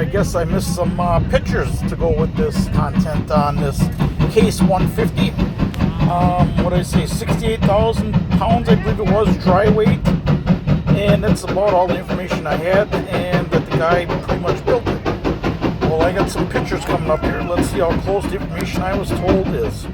I guess I missed some pictures to go with this content on this Case 150. What did I say? 68,000 pounds, I believe it was, dry weight. And that's about all the information I had, and that the guy pretty much built it. Well, I got some pictures coming up here. Let's see how close the information I was told is.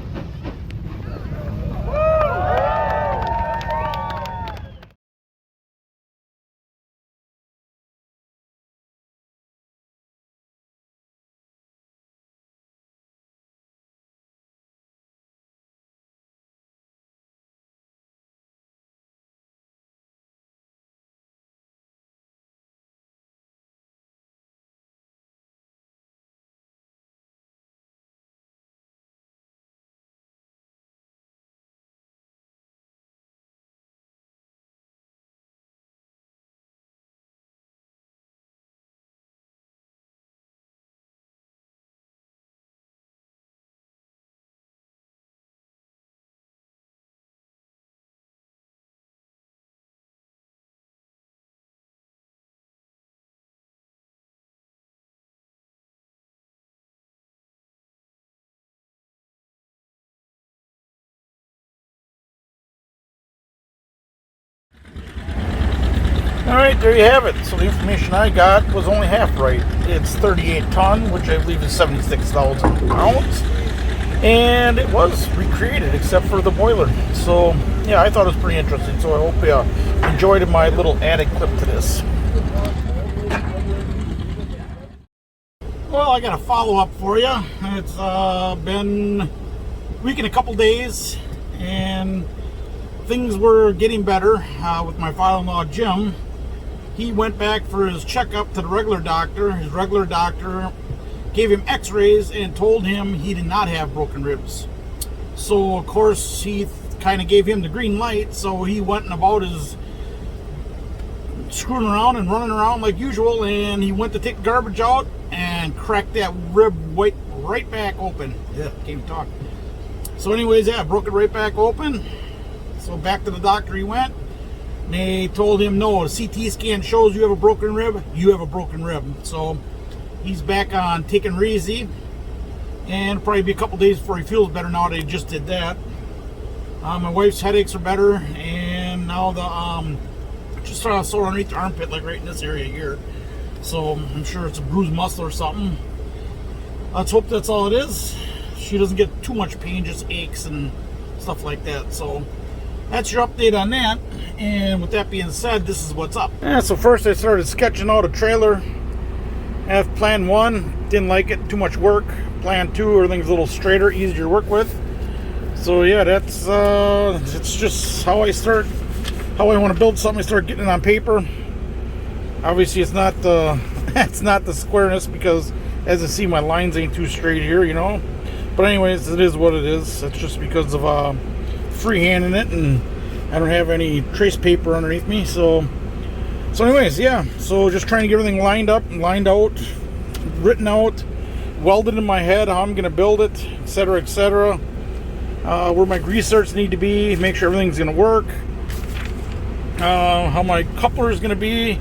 Alright, there you have it. So the information I got was only half right. It's 38 ton, which I believe is 76,000 pounds. And it was recreated except for the boiler. So, yeah, I thought it was pretty interesting. So I hope you enjoyed my little added clip to this. Well, I got a follow-up for you. It's been a week and a couple days, and things were getting better with my father-in-law, Jim. He went back for his checkup to the regular doctor. His regular doctor gave him x-rays and told him he did not have broken ribs. So, of course, he kind of gave him the green light, so he went and about his screwing around and running around like usual, and he went to take the garbage out and cracked that rib right back open. Yeah, can't even talk. So anyways, yeah, broke it right back open. So back to the doctor he went. They told him, no, the CT scan shows you have a broken rib. You have a broken rib. So he's back on taking it easy. And probably be a couple days before he feels better now that he just did that. My wife's headaches are better. And now the just started to sore underneath the armpit, like right in this area here. So I'm sure it's a bruised muscle or something. Let's hope that's all it is. She doesn't get too much pain, just aches and stuff like that. So that's your update on that. And with that being said, this is what's up. Yeah, so first I started sketching out a trailer. I have plan 1, didn't like it, too much work. Plan 2, everything's a little straighter, easier to work with. So yeah, that's it's just how I want to build something. I start getting it on paper. Obviously it's not the it's not the squareness, because as you see, my lines ain't too straight here, you know. But anyways, it is what it is. It's just because of freehanding it, and I don't have any trace paper underneath me. So anyways, yeah, so just trying to get everything lined up and lined out, written out, welded in my head how I'm going to build it, etc., etc. Where my grease zerks need to be, make sure everything's going to work, how my coupler is going to be,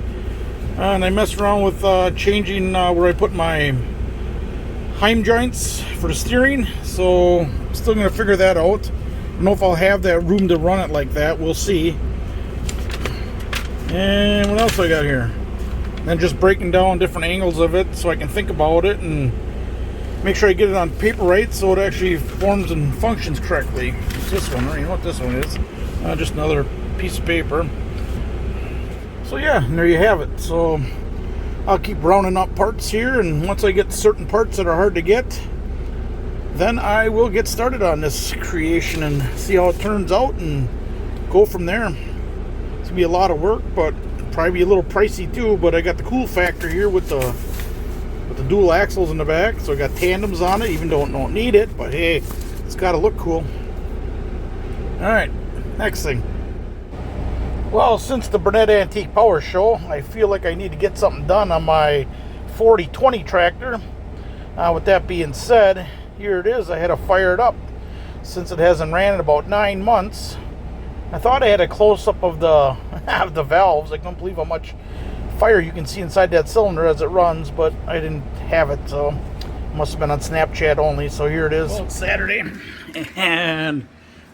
and I messed around with changing where I put my Heim joints for the steering. So still going to figure that out. I don't know if I'll have that room to run it like that. We'll see. And what else I got here? And just breaking down different angles of it so I can think about it and make sure I get it on paper right so it actually forms and functions correctly. It's this one, right? You know what this one is? Just another piece of paper. So yeah, and there you have it. So I'll keep rounding up parts here, and once I get certain parts that are hard to get, then I will get started on this creation and see how it turns out and go from there. It's gonna be a lot of work, but probably be a little pricey too. But I got the cool factor here with the dual axles in the back, so I got tandems on it, even though I don't need it. But hey, it's got to look cool. All right, next thing. Well, since the Burnett Antique Power Show, I feel like I need to get something done on my 4020 tractor. With that being said, here it is. I had to fire it up since it hasn't ran in about 9 months. I thought I had a close-up of the of the valves. I couldn't believe how much fire you can see inside that cylinder as it runs, but I didn't have it, so must have been on Snapchat only. So here it is. Well, it's Saturday, and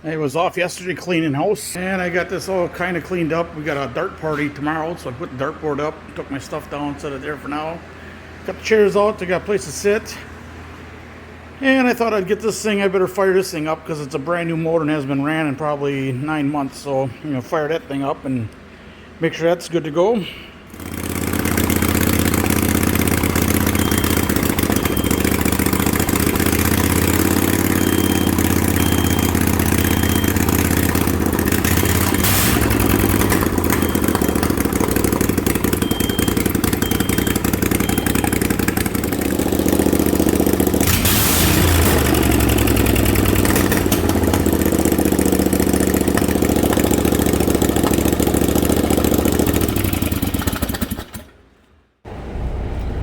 I was off yesterday cleaning house, and I got this all kind of cleaned up. We got a dart party tomorrow, so I put the dartboard up, took my stuff down, set it there for now. Got the chairs out, they got a place to sit. And I thought I'd get this thing, I better fire this thing up because it's a brand new motor and hasn't been ran in probably 9 months. So I'm going to fire that thing up and make sure that's good to go.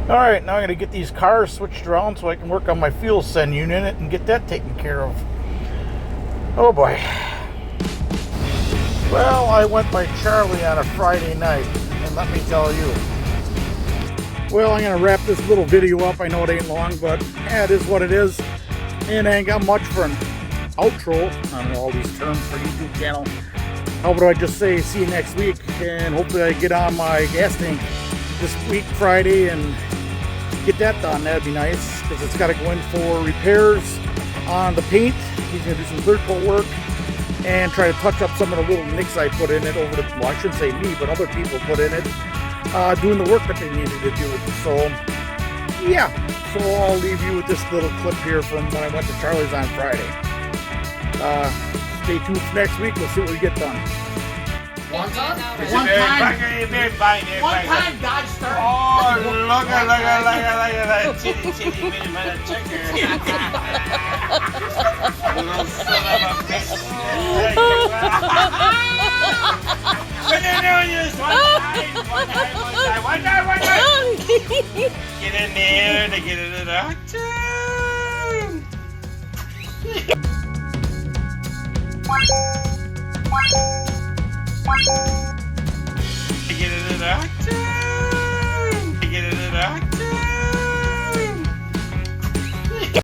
Alright, now I'm going to get these cars switched around so I can work on my fuel send unit and get that taken care of. Oh boy. Well, I went by Charlie on a Friday night, and let me tell you. Well, I'm going to wrap this little video up. I know it ain't long, but yeah, it is what it is. And I ain't got much for an outro. I don't know all these terms for YouTube channel. How about I just say see you next week, and hopefully I get on my gas tank this week, Friday, and get that done. That'd be nice, because it's got to go in for repairs on the paint. He's going to do some clear coat work and try to touch up some of the little nicks I put in it over the, well, I shouldn't say me, but other people put in it, doing the work that they needed to do. So yeah, so I'll leave you with this little clip here from when I went to Charlie's on Friday. Stay tuned for next week. We'll see what we get done. One time, Dodge started. Oh, look at that chitty bitty mother checker. Little son of a bitch. What are you doing this? One time. Get in there to get into the hot tub.